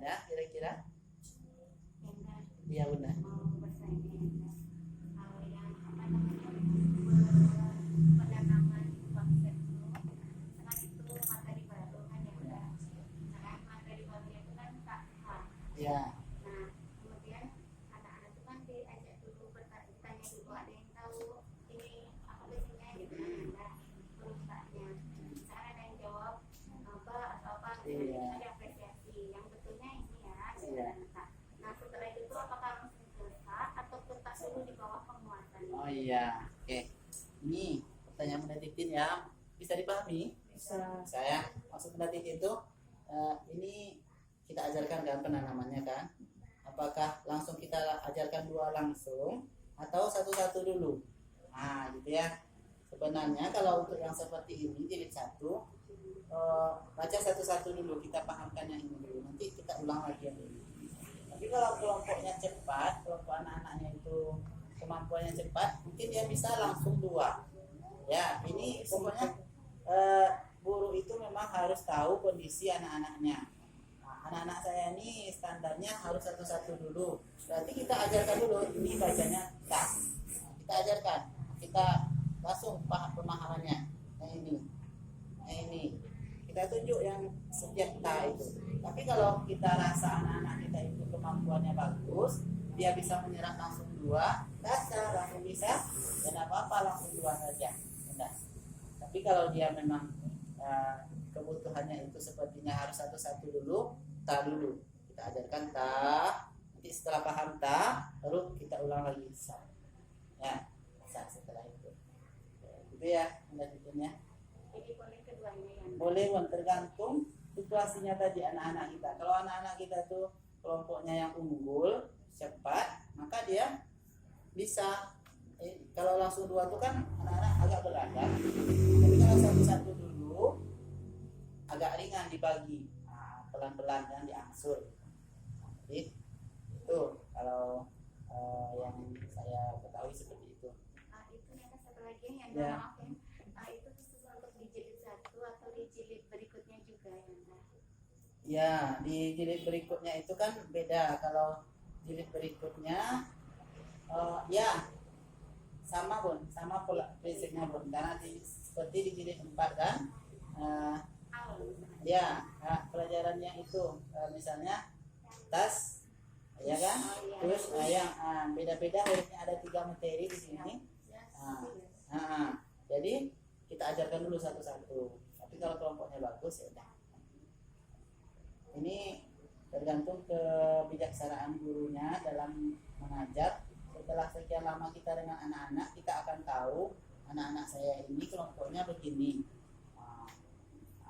ada kira-kira? Enda Iya benar. mau bertanya Enda, kalau yang apa namanya perdagangan konsep itu kan itu materi baru kan ya udah. Nah materi barunya itu kan KH. Iya. Nah kemudian anak-anak itu kan diajak dulu bertanya dulu, ada yang tahu ini apa isinya gitu kan, ada perusahaannya. Misalnya ada yang jawab apa atau apa gitu, Iya. ada apresiasi yang betulnya ini ya. Iya. Nah setelah itu apakah langsung ke K atau tetap dulu di bawah penguatan? Oh iya. Oke. Ini pertanyaan Bunda Titin ya. Bisa dipahami? Bisa. Saya maksud Bunda Titin itu ini kita ajarkan kan penanamannya kan. Apakah langsung kita ajarkan dua langsung atau satu-satu dulu? Nah, gitu ya. Sebenarnya kalau untuk yang seperti ini jilid 1 baca satu-satu dulu, kita pahamkan yang ini dulu. Nanti kita ulang lagi yang ini. Tapi kalau kelompoknya cepat, kelompok anak-anaknya itu kemampuannya cepat, mungkin dia bisa langsung 2. Ya, ini pokoknya guru itu memang harus tahu kondisi anak-anaknya. Nah, anak-anak saya ini standarnya harus satu-satu dulu. Berarti kita ajarkan dulu, ini bacanya tas. Kita ajarkan, kita langsung paham pemahamannya. Yang ini. Kita tunjuk yang setiap ta itu. Tapi kalau kita rasa anak-anak kita itu kemampuannya bagus, dia bisa menyerap langsung 2, dasar langsung bisa, dan apa-apa langsung 2 saja. Benar. Tapi kalau dia memang kebutuhannya itu sepertinya harus satu-satu dulu, ta dulu. Kita ajarkan ta, nanti setelah paham ta, baru kita ulang lagi sa. Ya, sa setelah itu. Itu ya, lanjutannya. Jadi boleh keduanya yang Boleh tergantung situasinya tadi anak-anak kita. Kalau anak-anak kita tuh kelompoknya yang unggul, cepat, maka dia bisa. Kalau langsung 2 tuh kan anak-anak agak beragam. Tapi kalau satu-satu dulu agak ringan dibagi. Nah, pelan-pelan kan diangsur. Jadi itu kalau yang saya ketahui seperti itu. itu nih ada satu lagi yang Ya. maaf ya. Itu khusus untuk di jilid 1 atau di jilid berikutnya juga ya. Ya, di jilid berikutnya itu kan beda. Kalau jilid berikutnya ya sama Bun, sama pola prinsipnya Bun. Karena seperti di jilid 4 kan ya pelajarannya itu misalnya tas ya kan, terus yang beda-beda hurufnya, ada 3 materi di sini. Jadi kita ajarkan dulu satu-satu. Tapi kalau kelompoknya bagus ya udah. Ini tergantung kebijaksanaan gurunya dalam mengajar. Setelah sekian lama kita dengan anak-anak, kita akan tahu anak-anak saya ini kelompoknya begini.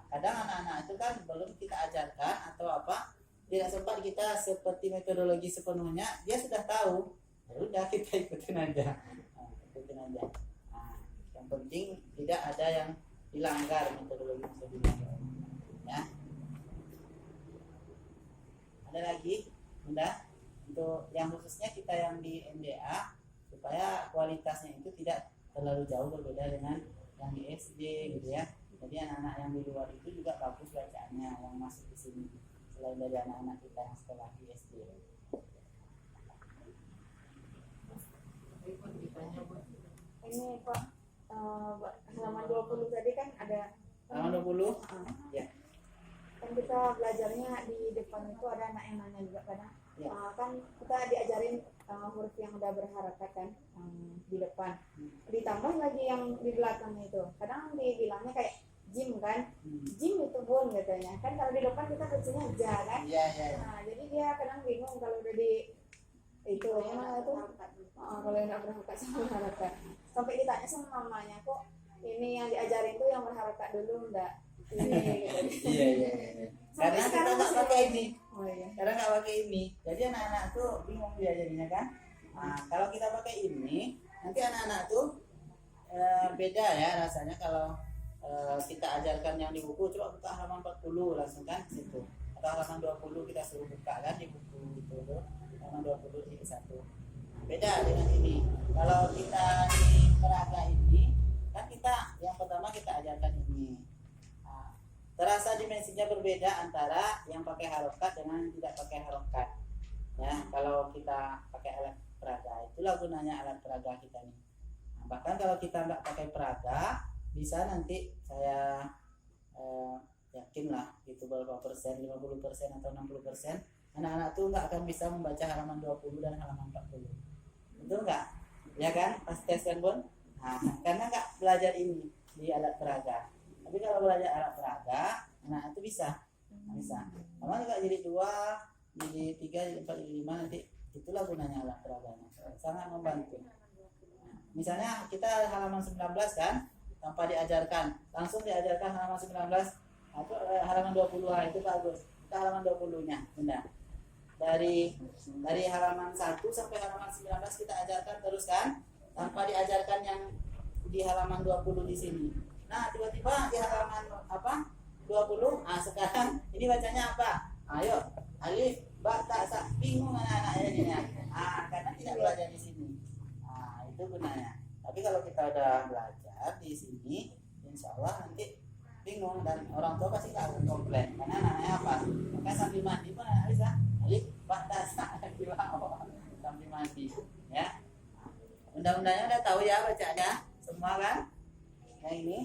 Kadang anak-anak itu kan belum kita ajarkan atau apa, tidak sempat kita seperti metodologi sepenuhnya, dia sudah tahu. Ya udah, kita ikutin aja. Yang penting tidak ada yang dilanggar metodologi ya. Ada lagi Bunda untuk yang khususnya kita yang di MDA, supaya kualitasnya itu tidak terlalu jauh berbeda dengan yang di SD gitu ya. Jadi anak-anak yang di luar itu juga bagus bacaannya yang masuk di sini, selain dari anak-anak kita yang sekolah di SD. Ini Pak, halaman 20 tadi kan ada Halaman 20? Ya. kan kita belajarnya di depan itu ada anak yang nanya juga kadang Ya. kan kita diajarin huruf yang udah berharakat kan di depan, ditambah lagi yang di belakangnya itu kadang dibilangnya kayak Jim kan, Jim itu Bun katanya kan, kalau di depan kita bacanya ja kan. Iya. Nah jadi dia kadang bingung kalau udah di itu emang itu kalau yang nggak berharakat sama berharakat, sampai ditanya sama mamanya, kok ini yang diajarin tuh yang berharakat dulu enggak ini gitu. Iya. Karena kita nggak pakai ini. Oh iya. Karena nggak pakai ini, jadi anak-anak tuh bingung dia jadinya kan. Nah, kalau kita pakai ini, nanti anak-anak tuh beda ya rasanya kalau kita ajarkan yang di buku. Coba buka halaman 40 langsung kan situ. Atau halaman 20 kita suruh buka kan di buku itu tuh. Halaman 20 ini satu. Beda dengan ini. Kalau kita di peraga ini, kan kita yang pertama kita ajarkan ini. Nah, terasa dimensinya berbeda antara yang pakai harokat dengan yang tidak pakai harokat. Ya, kalau kita pakai alat peraga, itulah gunanya alat peraga kita nih. Nah, bahkan kalau kita nggak pakai peraga, bisa nanti saya yakin lah itu berapa persen, 50% atau 60%, anak-anak tuh nggak akan bisa membaca halaman 20 dan halaman 40. Betul nggak? Ya kan? Pas tes kan Bon? Nah, karena nggak belajar ini di alat peraga. Tapi kalau belajar alat peraga, anak itu bisa. Sama juga jadi 2, jadi 3, jadi 4, jadi 5 nanti. Itulah gunanya alat peraganya. Sangat membantu. Nah, misalnya kita halaman 19 kan, tanpa diajarkan, langsung diajarkan halaman 19 atau halaman 20 itu bagus. Kita halaman 20-nya, benar. Dari halaman 1 sampai halaman 19 kita ajarkan terus kan, tanpa diajarkan yang di halaman 20 di sini. Nah, tiba-tiba di halaman 20, sekarang ini bacanya apa? Ayo, alif, ba, ta, sa. Bingung anak-anak ini ya. Karena tidak belajar di sini. Itu gunanya. Tapi kalau kita udah belajar di sini, insya Allah nanti bingung dan orang tua pasti nggak akan komplain. Karena anaknya apa? Makanya sambil mandi pun anak bisa alif, ba, ta, sa, sambil mandi. Ya. Undang-undangnya udah tahu ya bacanya semua kan? Yang ini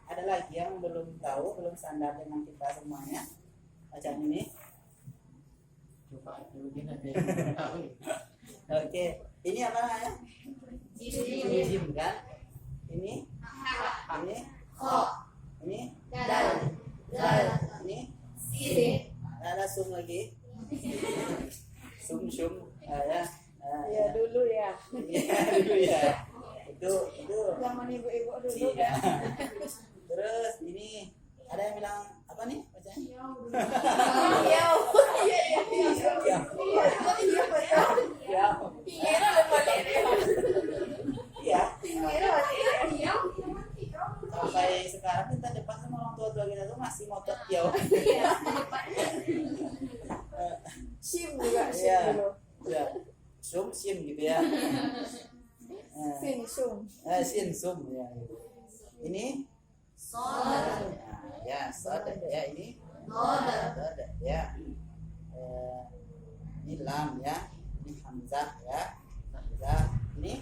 ada lagi yang belum tahu, belum standar dengan kita semuanya bacaan ini. Coba mungkin ada yang belum tahu. Oke, ini apa namanya? Jim kan? Ini ini ini ada sum lagi. Sum ya. Ya dulu ya. Iya dulu ya. Itu Zaman ibu-ibu dulu iya. kan. Terus ini ada yang bilang apa nih bacanya? Iya. Iya. Sampai sekarang kita depan sama orang tua kita tuh masih ngotot jauh. Sim juga sim Iya. dulu. Ya. Sim gitu ya. Sin sum. Sum ya. Ini ya, sod ya ini. Sod ya. Ini lam ya. Ini hamzah ya. Hamzah. Ini